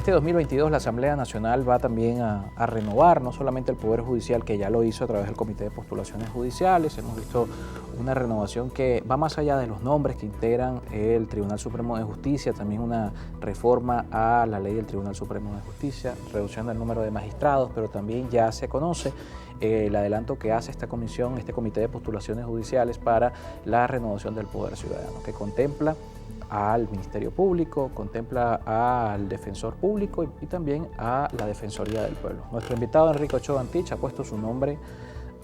Este 2022 la Asamblea Nacional va también a renovar no solamente el Poder Judicial, que ya lo hizo a través del Comité de Postulaciones Judiciales. Hemos visto una renovación que va más allá de los nombres que integran el Tribunal Supremo de Justicia, también una reforma a la ley del Tribunal Supremo de Justicia, reducción del número de magistrados, pero también ya se conoce el adelanto que hace esta comisión, este Comité de Postulaciones Judiciales para la renovación del Poder Ciudadano, que contempla al Ministerio Público, contempla al Defensor Público y también a la Defensoría del Pueblo. Nuestro invitado Enrique Ochoa Antich ha puesto su nombre,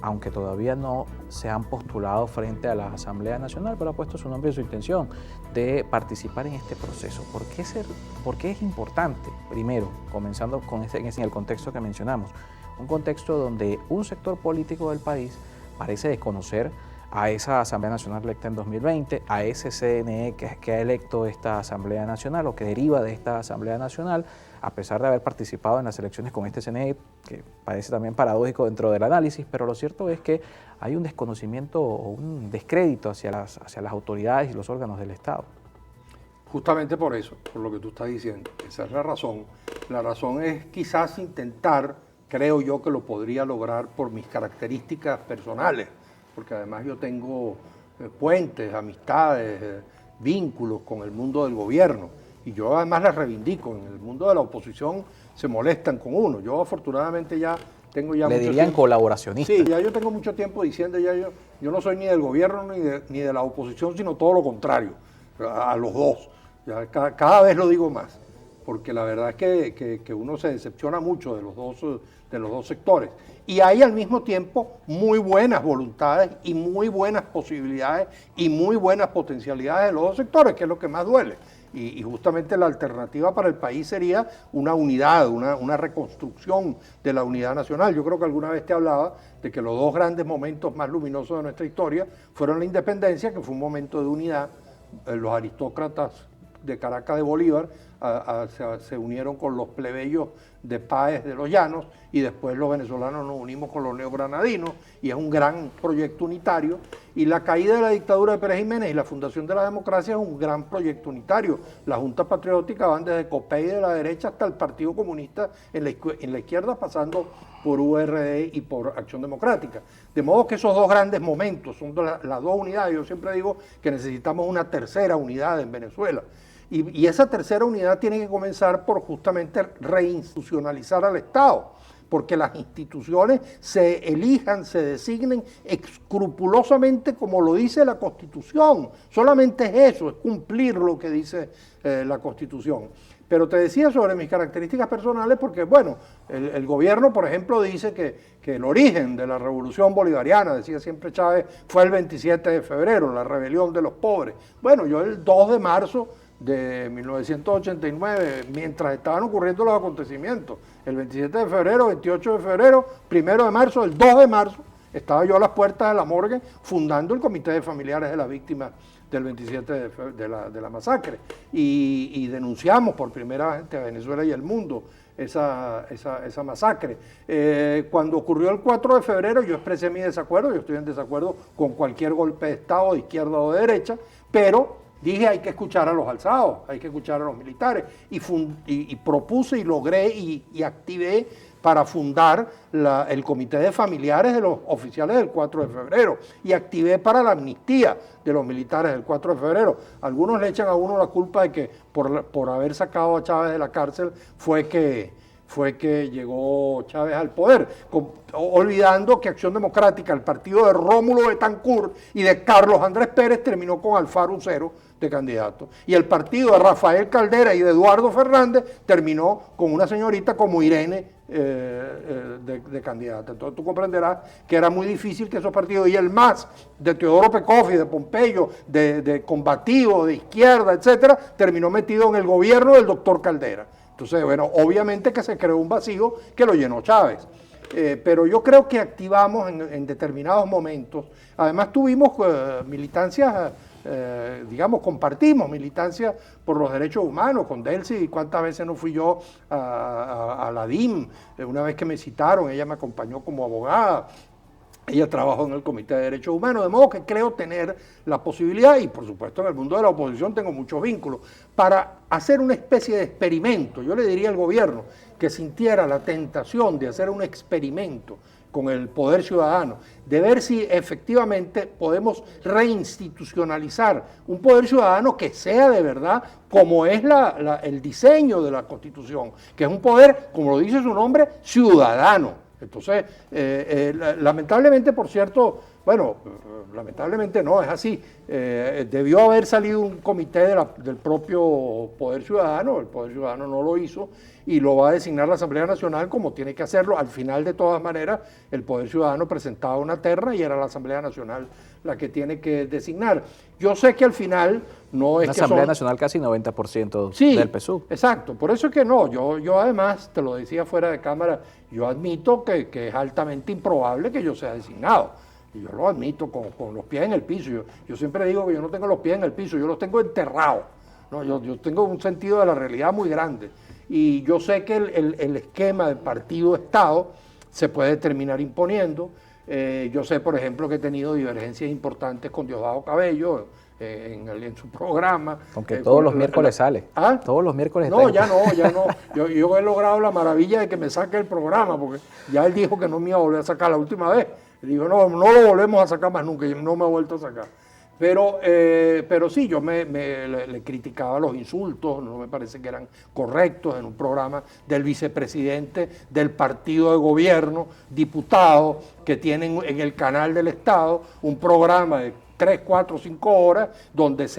aunque todavía no se han postulado frente a la Asamblea Nacional, pero ha puesto su nombre y su intención de participar en este proceso. ¿Por qué es importante? Primero, comenzando en el contexto que mencionamos, un contexto donde un sector político del país parece desconocer a esa Asamblea Nacional electa en 2020, a ese CNE que ha electo esta Asamblea Nacional o que deriva de esta Asamblea Nacional, a pesar de haber participado en las elecciones con este CNE, que parece también paradójico dentro del análisis, pero lo cierto es que hay un desconocimiento o un descrédito hacia las autoridades y los órganos del Estado. Justamente por eso, por lo que tú estás diciendo, esa es la razón. La razón es quizás intentar, creo yo que lo podría lograr por mis características personales, porque además yo tengo puentes, amistades, vínculos con el mundo del gobierno, y yo además las reivindico. En el mundo de la oposición se molestan con uno. Yo afortunadamente ya tengo ya Le mucho dirían tiempo, colaboracionista. Sí, ya yo tengo mucho tiempo diciendo, yo no soy ni del gobierno ni de la oposición, sino todo lo contrario, a los dos. Ya cada vez lo digo más, porque la verdad es que uno se decepciona mucho de los dos sectores. Y hay al mismo tiempo muy buenas voluntades y muy buenas posibilidades y muy buenas potencialidades de los dos sectores, que es lo que más duele. Y justamente la alternativa para el país sería una unidad, una reconstrucción de la unidad nacional. Yo creo que alguna vez te hablaba de que los dos grandes momentos más luminosos de nuestra historia fueron la independencia, que fue un momento de unidad. Los aristócratas de Caracas de Bolívar se unieron con los plebeyos de Páez de los Llanos, y después los venezolanos nos unimos con los neogranadinos, y es un gran proyecto unitario. Y la caída de la dictadura de Pérez Jiménez y la fundación de la democracia es un gran proyecto unitario. La Junta Patriótica van desde COPEI de la derecha hasta el Partido Comunista en la izquierda, pasando por URD y por Acción Democrática. De modo que esos dos grandes momentos son las dos unidades. Yo siempre digo que necesitamos una tercera unidad en Venezuela. Y esa tercera unidad tiene que comenzar por justamente reinstitucionalizar al Estado, porque las instituciones se elijan, se designen escrupulosamente como lo dice la Constitución. Solamente es eso, es cumplir lo que dice la Constitución. Pero te decía sobre mis características personales porque, bueno, el gobierno, por ejemplo, dice que el origen de la revolución bolivariana, decía siempre Chávez, fue el 27 de febrero, la rebelión de los pobres. Bueno, yo el 2 de marzo de 1989, mientras estaban ocurriendo los acontecimientos, el 27 de febrero, 28 de febrero, 1 de marzo, el 2 de marzo, estaba yo a las puertas de la morgue fundando el Comité de Familiares de las Víctimas del 27 de la masacre, y denunciamos por primera vez ante Venezuela y el mundo esa masacre. Cuando ocurrió el 4 de febrero yo expresé mi desacuerdo. Yo estoy en desacuerdo con cualquier golpe de Estado de izquierda o de derecha, pero dije hay que escuchar a los alzados, hay que escuchar a los militares, y propuse y logré y activé para fundar el Comité de Familiares de los oficiales del 4 de febrero, y activé para la amnistía de los militares del 4 de febrero. Algunos le echan a uno la culpa de que por haber sacado a Chávez de la cárcel fue que llegó Chávez al poder, olvidando que Acción Democrática, el partido de Rómulo Betancourt y de Carlos Andrés Pérez, terminó con Alfaro Ucero de candidato, y el partido de Rafael Caldera y de Eduardo Fernández terminó con una señorita como Irene de candidata. Entonces tú comprenderás que era muy difícil que esos partidos, y el MAS de Teodoro Pecofi, de Pompeyo, de combativo, de izquierda, etcétera, terminó metido en el gobierno del doctor Caldera. Entonces, bueno, obviamente que se creó un vacío que lo llenó Chávez. Pero yo creo que activamos en determinados momentos. Además tuvimos militancias, digamos, compartimos militancia por los derechos humanos con Delcy. ¿Cuántas veces no fui yo a la DIM? Una vez que me citaron, ella me acompañó como abogada. Ella trabajó en el Comité de Derechos Humanos, de modo que creo tener la posibilidad, y por supuesto en el mundo de la oposición tengo muchos vínculos, para hacer una especie de experimento. Yo le diría al gobierno que sintiera la tentación de hacer un experimento con el poder ciudadano, de ver si efectivamente podemos reinstitucionalizar un poder ciudadano que sea de verdad como es el diseño de la Constitución, que es un poder, como lo dice su nombre, ciudadano. Entonces, lamentablemente, por cierto, bueno, lamentablemente no, es así, debió haber salido un comité del propio Poder Ciudadano, el Poder Ciudadano no lo hizo y lo va a designar la Asamblea Nacional como tiene que hacerlo. Al final, de todas maneras, el Poder Ciudadano presentaba una terna y era la Asamblea Nacional la que tiene que designar. Yo sé que al final no es una que Asamblea Nacional casi 90% sí, del PSUV. Exacto, por eso es que no, yo además, te lo decía fuera de cámara, yo admito que es altamente improbable que yo sea designado. Y yo lo admito con los pies en el piso. Yo siempre digo que yo no tengo los pies en el piso, yo los tengo enterrados. ¿No? Yo tengo un sentido de la realidad muy grande. Y yo sé que el esquema de partido-Estado se puede terminar imponiendo. Yo sé, por ejemplo, que he tenido divergencias importantes con Diosdado Cabello en su programa. Aunque todos los miércoles sale. ¿Ah? Todos los miércoles No, está ya no. Yo he logrado la maravilla de que me saque el programa, porque ya él dijo que no me iba a volver a sacar la última vez. Le digo, no lo volvemos a sacar más nunca, y no me ha vuelto a sacar. Pero sí, yo le criticaba los insultos, no me parece que eran correctos en un programa del vicepresidente del partido de gobierno, diputado, que tienen en el canal del Estado un programa de 3, 4, 5 horas, donde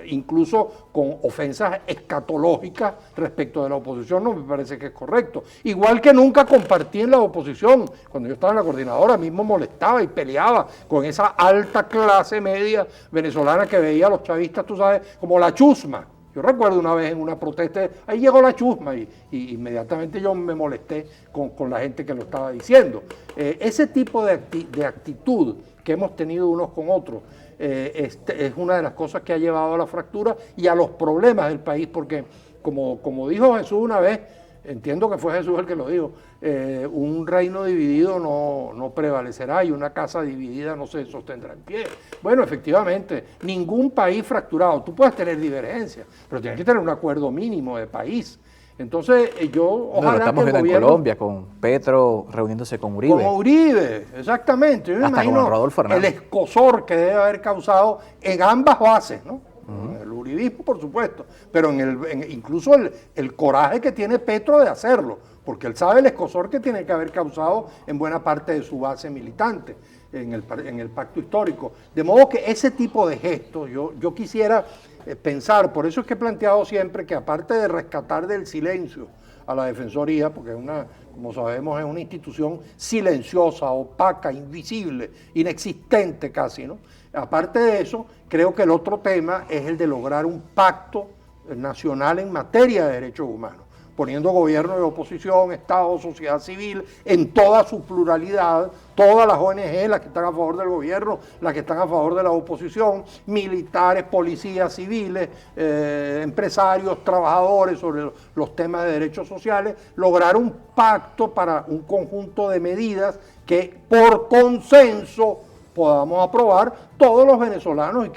incluso con ofensas escatológicas respecto de la oposición, no me parece que es correcto. Igual que nunca compartí en la oposición, cuando yo estaba en la coordinadora, mismo molestaba y peleaba con esa alta clase media venezolana que veía a los chavistas, tú sabes, como la chusma. Yo recuerdo una vez en una protesta, ahí llegó la chusma y inmediatamente yo me molesté con la gente que lo estaba diciendo. Ese tipo de actitud que hemos tenido unos con otros, es una de las cosas que ha llevado a la fractura y a los problemas del país, porque como dijo Jesús una vez, entiendo que fue Jesús el que lo dijo, un reino dividido no prevalecerá y una casa dividida no se sostendrá en pie. Bueno, efectivamente, ningún país fracturado, tú puedes tener divergencias, pero tienes que tener un acuerdo mínimo de país. Entonces, ojalá estamos que el viendo gobierno, en Colombia, con Petro reuniéndose con Uribe. Con Uribe, exactamente. Yo me hasta imagino con Rodolfo Hernández. el escozor que debe haber causado en ambas bases, ¿no? El uribismo, por supuesto, pero incluso el coraje que tiene Petro de hacerlo, porque él sabe el escozor que tiene que haber causado en buena parte de su base militante en el pacto histórico. De modo que ese tipo de gestos, yo quisiera pensar, por eso es que he planteado siempre que aparte de rescatar del silencio a la Defensoría, porque como sabemos, es una institución silenciosa, opaca, invisible, inexistente casi, ¿no? Aparte de eso, creo que el otro tema es el de lograr un pacto nacional en materia de derechos humanos, poniendo gobierno de oposición, Estado, sociedad civil, en toda su pluralidad, todas las ONG, las que están a favor del gobierno, las que están a favor de la oposición, militares, policías, civiles, empresarios, trabajadores, sobre los temas de derechos sociales, lograr un pacto para un conjunto de medidas que por consenso podamos aprobar todos los venezolanos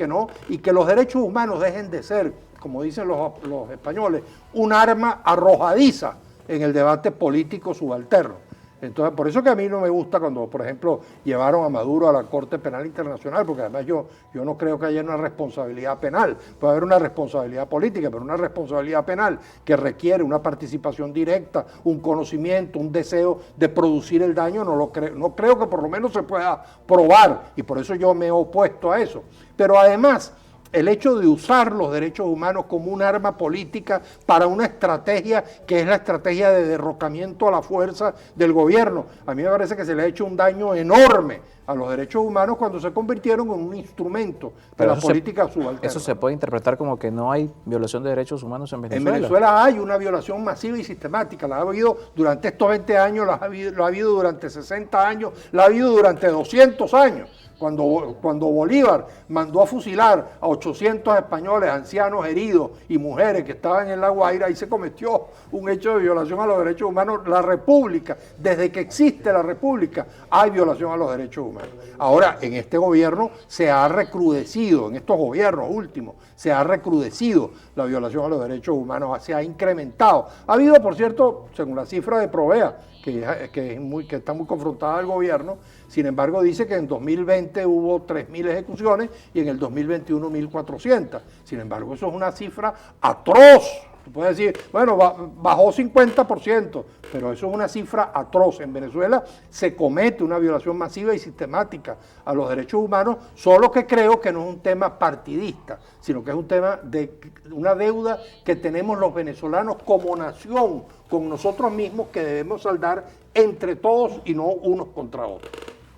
y que los derechos humanos dejen de ser, como dicen los españoles, un arma arrojadiza en el debate político subalterno. Entonces, por eso que a mí no me gusta cuando, por ejemplo, llevaron a Maduro a la Corte Penal Internacional, porque además yo no creo que haya una responsabilidad penal. Puede haber una responsabilidad política, pero una responsabilidad penal que requiere una participación directa, un conocimiento, un deseo de producir el daño, no creo que por lo menos se pueda probar, y por eso yo me he opuesto a eso. Pero además, el hecho de usar los derechos humanos como un arma política para una estrategia que es la estrategia de derrocamiento a la fuerza del gobierno, a mí me parece que se le ha hecho un daño enorme a los derechos humanos cuando se convirtieron en un instrumento de la política subalterna. Eso se puede interpretar como que no hay violación de derechos humanos en Venezuela. En Venezuela hay una violación masiva y sistemática, la ha habido durante estos 20 años, la ha habido durante 60 años, la ha habido durante 200 años. Cuando Bolívar mandó a fusilar a 800 españoles, ancianos, heridos y mujeres que estaban en La Guaira, ahí se cometió un hecho de violación a los derechos humanos. La República, desde que existe la República, hay violación a los derechos humanos. Ahora, en este gobierno se ha recrudecido, en estos gobiernos últimos, se ha recrudecido la violación a los derechos humanos, se ha incrementado. Ha habido, por cierto, según la cifra de Provea, que está muy confrontada al gobierno, sin embargo dice que en 2020 hubo 3.000 ejecuciones y en el 2021 1.400. Sin embargo, eso es una cifra atroz. Tú puedes decir, bueno, bajó 50%, pero eso es una cifra atroz. En Venezuela se comete una violación masiva y sistemática a los derechos humanos, solo que creo que no es un tema partidista, sino que es un tema de una deuda que tenemos los venezolanos como nación, con nosotros mismos, que debemos saldar entre todos y no unos contra otros.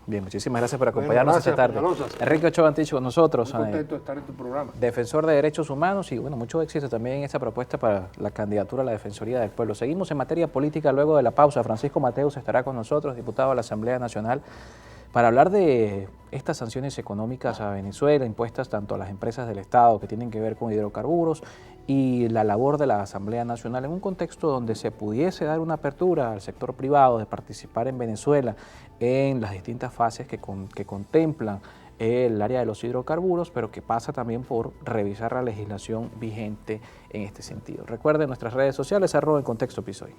Bien, muchísimas gracias por acompañarnos esta tarde. Peñalosa. Enrique Ochoa Anticho con nosotros. Muy contento de estar en tu programa. Defensor de derechos humanos y bueno, mucho éxito también en esta propuesta para la candidatura a la Defensoría del Pueblo. Seguimos en materia política luego de la pausa. Francisco Mateus estará con nosotros, diputado de la Asamblea Nacional, para hablar de estas sanciones económicas a Venezuela, impuestas tanto a las empresas del Estado que tienen que ver con hidrocarburos y la labor de la Asamblea Nacional en un contexto donde se pudiese dar una apertura al sector privado de participar en Venezuela en las distintas fases que contemplan el área de los hidrocarburos, pero que pasa también por revisar la legislación vigente en este sentido. Recuerden nuestras redes sociales, @EnContextoPisoy.